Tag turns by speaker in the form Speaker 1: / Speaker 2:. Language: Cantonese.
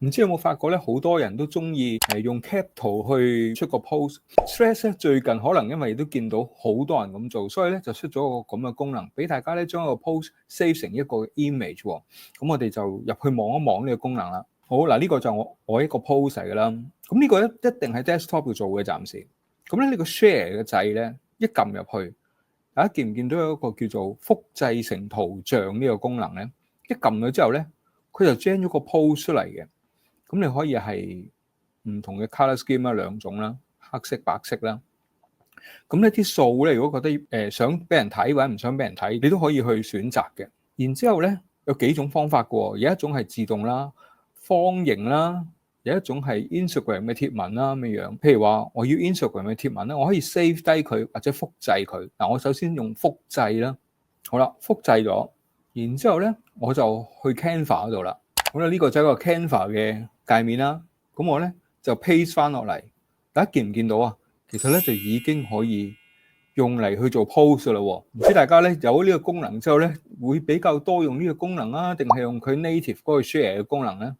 Speaker 1: 唔知有冇發覺咧，好多人都中意用 cap 圖去出個 post。Threads 咧最近可能因為都見到好多人咁做，所以咧就出咗個咁嘅功能，俾大家咧將個 post save 成一個 image。咁我哋就入去望一望呢個功能啦。好嗱，呢個就我一個 post 嚟㗎啦。咁呢個咧一定係 desktop 要做嘅暫時。咁咧呢個 share 嘅掣咧一撳入去，大家見唔見到有一個叫做複製成圖像呢個功能咧？一撳咗之後咧，佢就 gen 咗個 post 出嚟嘅。咁你可以係唔同嘅 color scheme 啦，兩種啦，黑色、白色啦。咁呢啲數咧，如果覺得想俾人睇或者唔想俾人睇，你都可以去選擇嘅。然之後咧有幾種方法嘅喎，有一種係自動啦、方形啦，有一種係 Instagram 嘅貼文啦咁樣。譬如話我要 Instagram 嘅貼文咧，我可以 save 低佢或者複製佢。嗱，我首先用複製啦。好啦，複製咗，然之後咧我就去 Canva 嗰度啦。好啦，呢個就係一個 Canva 嘅界面啦。咁我咧就 paste 翻落嚟，大家見唔見到啊？其實咧就已經可以用嚟去做 post 啦喎。唔知大家咧有呢個功能之後咧，會比較多用呢個功能啊，定係用佢 native 嗰個 share 嘅功能咧？